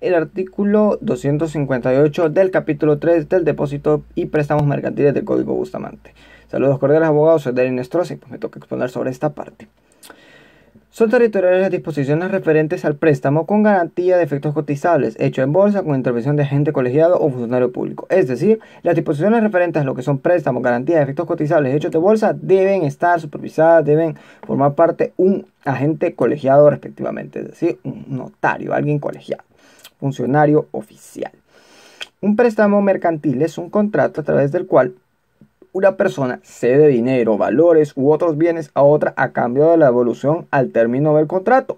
el artículo 258 del capítulo 3 del depósito y préstamos mercantiles del Código Bustamante. Saludos cordiales, abogados, soy Darín Nestroza y pues me toca exponer sobre esta parte. Son territoriales las disposiciones referentes al préstamo con garantía de efectos cotizables, hecho en bolsa con intervención de agente colegiado o funcionario público. Es decir, las disposiciones referentes a lo que son préstamos, garantía de efectos cotizables, hechos de bolsa, deben estar supervisadas, deben formar parte un agente colegiado respectivamente, es decir, un notario, alguien colegiado, funcionario oficial. Un préstamo mercantil es un contrato a través del cual una persona cede dinero, valores u otros bienes a otra a cambio de la devolución al término del contrato.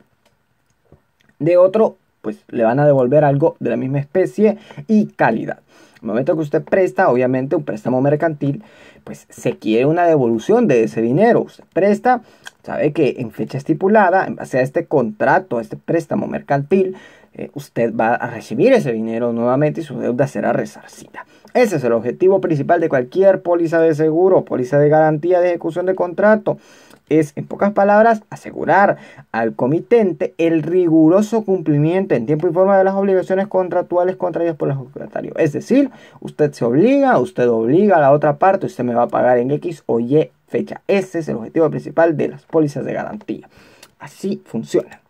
De otro, pues le van a devolver algo de la misma especie y calidad. En el momento que usted presta, obviamente un préstamo mercantil, pues se quiere una devolución de ese dinero. Usted presta, sabe que en fecha estipulada, en base a este contrato, a este préstamo mercantil, usted va a recibir ese dinero nuevamente y su deuda será resarcida. Ese es el objetivo principal de cualquier póliza de seguro, póliza de garantía de ejecución de contrato. Es, en pocas palabras, asegurar al comitente el riguroso cumplimiento en tiempo y forma de las obligaciones contractuales contraídas por el adjudicatario. Es decir, usted obliga a la otra parte, usted me va a pagar en X o Y fecha. Ese es el objetivo principal de las pólizas de garantía. Así funciona.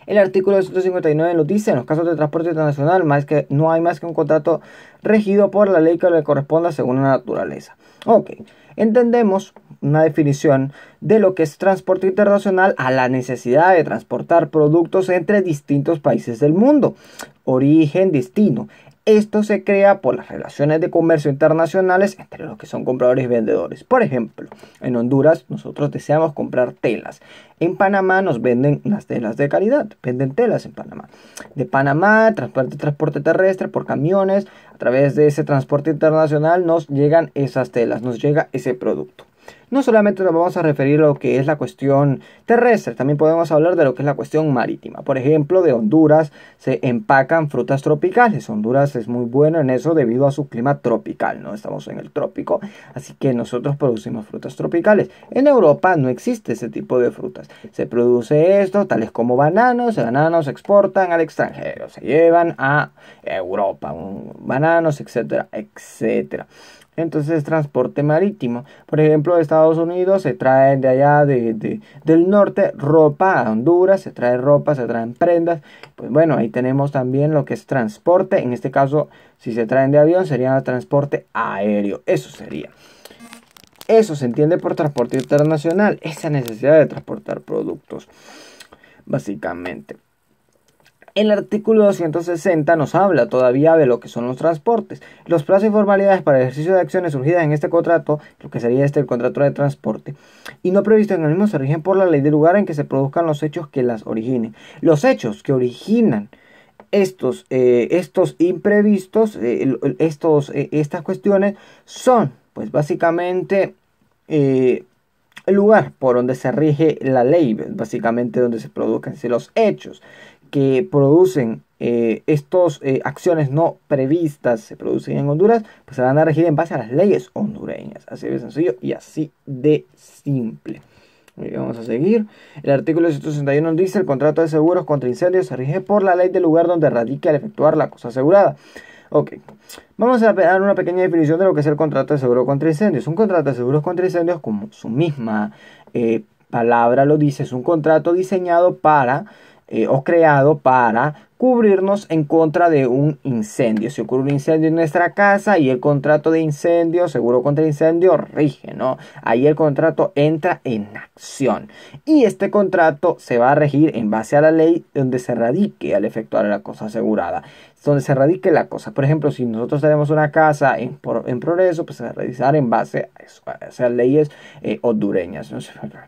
El artículo 159 nos dice, en los casos de transporte internacional, no hay más que un contrato regido por la ley que le corresponda según la naturaleza. Ok, entendemos una definición de lo que es transporte internacional a la necesidad de transportar productos entre distintos países del mundo. Origen, destino. Esto se crea por las relaciones de comercio internacionales entre los que son compradores y vendedores. Por ejemplo, en Honduras nosotros deseamos comprar telas. En Panamá nos venden las telas de calidad. Venden telas en Panamá. De Panamá, transporte terrestre por camiones. A través de ese transporte internacional nos llegan esas telas, nos llega ese producto. No solamente nos vamos a referir a lo que es la cuestión terrestre, también podemos hablar de lo que es la cuestión marítima. Por ejemplo, de Honduras se empacan frutas tropicales. Honduras es muy bueno en eso debido a su clima tropical, ¿no? Estamos en el trópico, así que nosotros producimos frutas tropicales. En Europa no existe ese tipo de frutas. Se produce esto, tales como bananos. Los bananos se exportan al extranjero, se llevan a Europa, bananos, etcétera, etcétera. Entonces, transporte marítimo. Por ejemplo, de Estados Unidos se trae de allá del norte ropa a Honduras, se trae ropa, se traen prendas. Pues bueno, ahí tenemos también lo que es transporte. En este caso, si se traen de avión, sería transporte aéreo. Eso sería. Eso se entiende por transporte internacional. Esa necesidad de transportar productos, básicamente. El artículo 260 nos habla todavía de lo que son los transportes. Los plazos y formalidades para el ejercicio de acciones surgidas en este contrato, lo que sería el contrato de transporte, y no previsto en el mismo, se rigen por la ley del lugar en que se produzcan los hechos que las originen. Los hechos que originan estos imprevistos, estas cuestiones son, pues básicamente, el lugar por donde se rige la ley, básicamente donde se produzcan los hechos que producen estas acciones no previstas, se producen en Honduras, pues se van a regir en base a las leyes hondureñas. Así de sencillo y así de simple. Vamos a seguir. El artículo 161 dice: el contrato de seguros contra incendios se rige por la ley del lugar donde radique al efectuar la cosa asegurada. Ok, vamos a dar una pequeña definición de lo que es el contrato de seguro contra incendios. Un contrato de seguros contra incendios, como su misma palabra lo dice, es un contrato diseñado para o creado para cubrirnos en contra de un incendio. Si ocurre un incendio en nuestra casa y el contrato de incendio, seguro contra incendio, rige, ¿no? Ahí el contrato entra en acción. Y este contrato se va a regir en base a la ley donde se radique al efectuar la cosa asegurada. Donde se radique la cosa. Por ejemplo, si nosotros tenemos una casa en progreso, pues se va a realizar en base a eso, a esas leyes hondureñas, ¿no?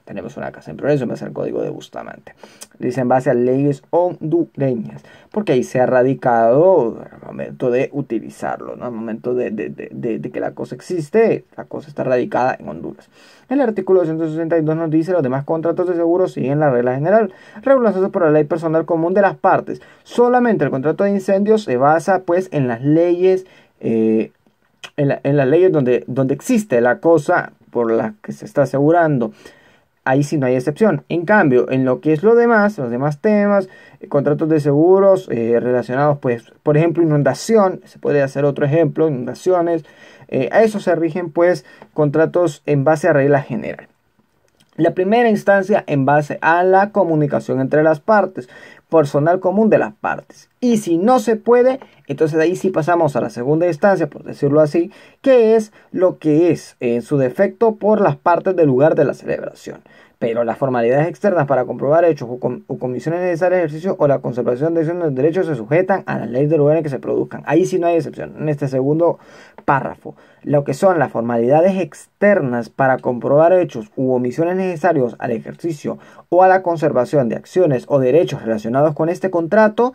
Tenemos una casa en progreso en base al Código de Bustamante. Dice en base a leyes hondureñas, porque ahí se ha radicado al momento de utilizarlo, ¿no? Al momento de que la cosa existe, la cosa está radicada en Honduras. El artículo 162 nos dice: los demás contratos de seguro siguen la regla general, regulados por la ley personal común de las partes. Solamente el contrato de incendios se basa, pues, en las leyes, en las leyes donde existe la cosa por la que se está asegurando. ahí sí no hay excepción. En cambio, en lo que es los demás temas, contratos de seguros relacionados, pues, por ejemplo, inundación, se puede hacer otro ejemplo, inundaciones, a eso se rigen, pues, contratos en base a regla general. La primera instancia en base a la comunicación entre las partes, personal común de las partes. Y si no se puede, entonces ahí sí pasamos a la segunda instancia, por decirlo así, que es lo que es en su defecto por las partes del lugar de la celebración. Pero las formalidades externas para comprobar hechos o condiciones necesarias de ejercicio o la conservación de los derechos se sujetan a la ley del lugar en que se produzcan. Ahí sí no hay excepción. En este segundo párrafo, lo que son las formalidades externas para comprobar hechos u omisiones necesarios al ejercicio o a la conservación de acciones o derechos relacionados con este contrato,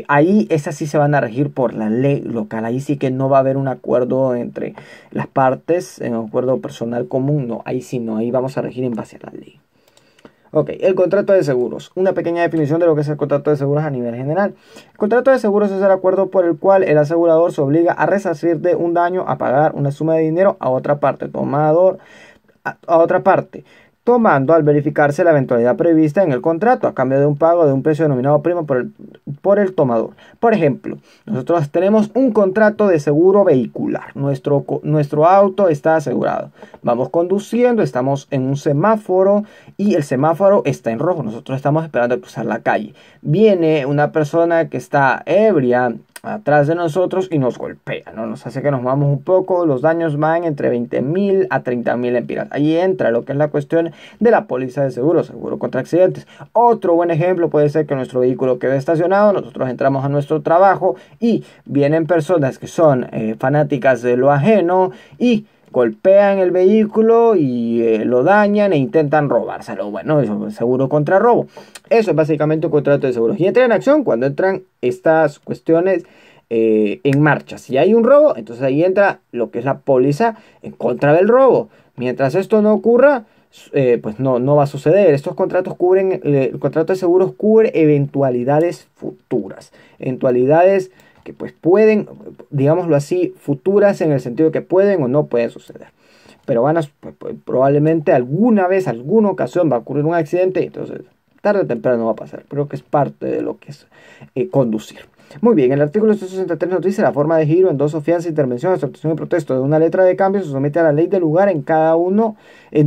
ahí esas sí se van a regir por la ley local. Ahí sí que no va a haber un acuerdo entre las partes, un acuerdo personal común, no, ahí sí no, ahí vamos a regir en base a la ley. Ok, el contrato de seguros. Una pequeña definición de lo que es el contrato de seguros a nivel general. El contrato de seguros es el acuerdo por el cual el asegurador se obliga a resarcir de un daño, a pagar una suma de dinero a otra parte, tomando al verificarse la eventualidad prevista en el contrato a cambio de un pago de un precio denominado prima por el tomador. Por ejemplo, nosotros tenemos un contrato de seguro vehicular. Nuestro auto está asegurado. Vamos conduciendo, estamos en un semáforo y el semáforo está en rojo. Nosotros estamos esperando a cruzar la calle. Viene una persona que está ebria atrás de nosotros y nos golpea, ¿no? Nos hace que nos movamos un poco. Los daños van entre 20.000 a 30.000 lempiras. Ahí entra lo que es la cuestión de la póliza de seguro contra accidentes. Otro buen ejemplo puede ser que nuestro vehículo quede estacionado, nosotros entramos a nuestro trabajo y vienen personas que son fanáticas de lo ajeno y golpean el vehículo y lo dañan e intentan robárselo. Bueno, eso es seguro contra robo. Eso es básicamente un contrato de seguros. Y entra en acción cuando entran estas cuestiones en marcha. Si hay un robo, entonces ahí entra lo que es la póliza en contra del robo. Mientras esto no ocurra, pues no va a suceder. Estos contratos cubren, el contrato de seguros cubre eventualidades futuras. Eventualidades que pues pueden, digámoslo así, futuras en el sentido de que pueden o no pueden suceder. Pero probablemente alguna vez, alguna ocasión va a ocurrir un accidente, entonces tarde o temprano va a pasar. Creo que es parte de lo que es conducir. Muy bien, el artículo 163 nos dice la forma de giro, endoso, fianza, intervención, extorsión y protesto de una letra de cambio se somete a la ley del lugar en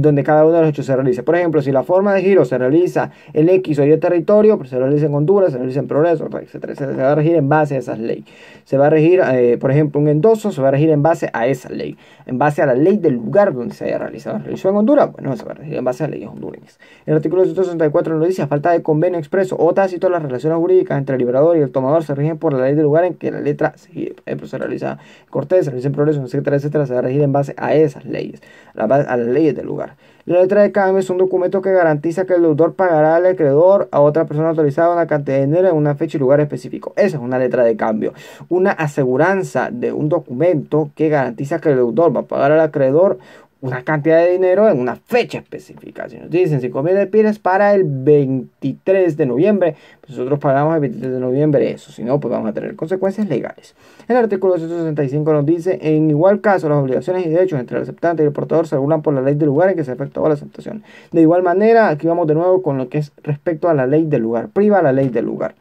donde cada uno de los hechos se realice. Por ejemplo, si la forma de giro se realiza en X o Y territorio, pues se realiza en Honduras, se realiza en Progreso, etcétera, se va a regir en base a esas leyes. Se va a regir, por ejemplo, un endoso se va a regir en base a esa ley, en base a la ley del lugar donde se haya realizado. ¿Se realizó en Honduras? Bueno, se va a regir en base a leyes hondureñas. El artículo 164 nos dice, a falta de convenio expreso o tácito, las relaciones jurídicas entre el liberador y el tomador se rigen por la ley del lugar en que la letra se realiza en Cortés, se realiza en Progreso, etcétera, etcétera, se va a regir en base a esas leyes, a las leyes del lugar. La letra de cambio es un documento que garantiza que el deudor pagará al acreedor a otra persona autorizada una cantidad de dinero en una fecha y lugar específico. Esa es una letra de cambio, una aseguranza de un documento que garantiza que el deudor va a pagar al acreedor una cantidad de dinero en una fecha específica. Si nos dicen 5.000 lempiras para el 23 de noviembre, pues nosotros pagamos el 23 de noviembre eso. Si no, pues vamos a tener consecuencias legales. El artículo 165 nos dice, en igual caso, las obligaciones y derechos entre el aceptante y el portador se regulan por la ley del lugar en que se efectúa la aceptación. De igual manera, aquí vamos de nuevo con lo que es respecto a la ley del lugar. Priva la ley del lugar.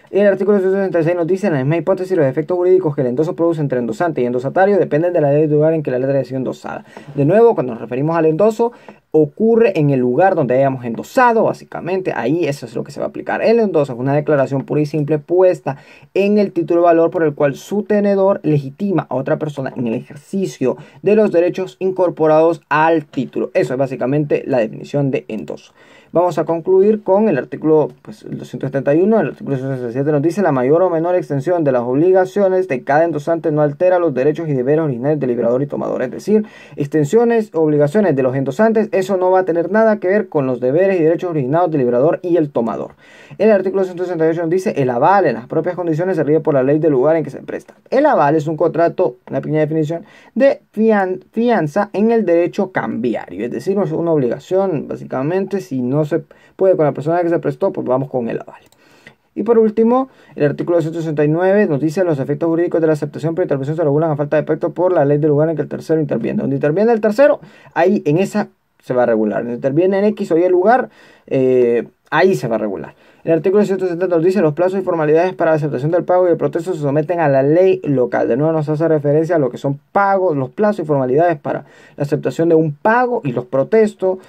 El artículo 166 nos dice, en la misma hipótesis, los efectos jurídicos que el endoso produce entre endosante y endosatario dependen de la ley del lugar en que la letra haya sido endosada. De nuevo, cuando nos referimos al endoso, ocurre en el lugar donde hayamos endosado, básicamente, ahí eso es lo que se va a aplicar. El endoso es una declaración pura y simple puesta en el título de valor por el cual su tenedor legitima a otra persona en el ejercicio de los derechos incorporados al título. Eso es básicamente la definición de endoso. Vamos a concluir con el artículo 271. El artículo 267 nos dice, la mayor o menor extensión de las obligaciones de cada endosante no altera los derechos y deberes originales del liberador y tomador. Es decir, extensiones o obligaciones de los endosantes, eso no va a tener nada que ver con los deberes y derechos originados del liberador y el tomador. El artículo 168 nos dice, el aval en las propias condiciones se rige por la ley del lugar en que se presta. El aval es un contrato, una pequeña definición, de fianza en el derecho cambiario. Es decir, no es una obligación, básicamente, si no se puede con la persona que se prestó, pues vamos con el aval. Y por último, el artículo 169 nos dice, los efectos jurídicos de la aceptación por intervención se regulan a falta de efecto por la ley del lugar en que el tercero interviene. Donde interviene el tercero, ahí en esa se va a regular. Interviene en X o Y lugar, ahí se va a regular. El artículo 170 nos dice: los plazos y formalidades para la aceptación del pago y el protesto se someten a la ley local. De nuevo nos hace referencia a lo que son pagos, los plazos y formalidades para la aceptación de un pago y los protestos.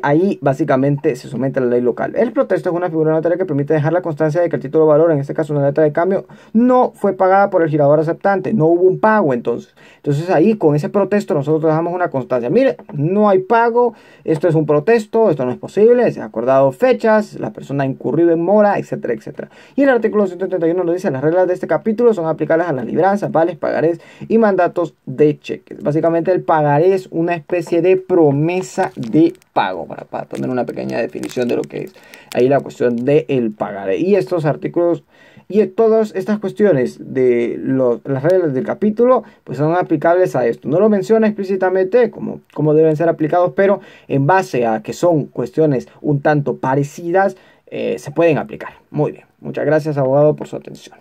Ahí básicamente se somete a la ley local. El protesto es una figura notaria que permite dejar la constancia de que el título de valor, en este caso una letra de cambio, no fue pagada por el girador aceptante. No hubo un pago entonces. Entonces ahí con ese protesto nosotros dejamos una constancia. Mire, no hay pago, esto es un protesto, esto no es posible, se han acordado fechas, la persona ha incurrido en mora, etcétera, etcétera. Y el artículo 131 nos dice: las reglas de este capítulo son aplicables a las libranzas, vales, pagarés y mandatos de cheques. Básicamente el pagaré es una especie de promesa de pago, para tener una pequeña definición de lo que es ahí la cuestión del pagaré. Y estos artículos y todas estas cuestiones de las reglas del capítulo pues son aplicables a esto. No lo menciona explícitamente como deben ser aplicados, pero en base a que son cuestiones un tanto parecidas, se pueden aplicar. Muy bien. Muchas gracias, abogado, por su atención.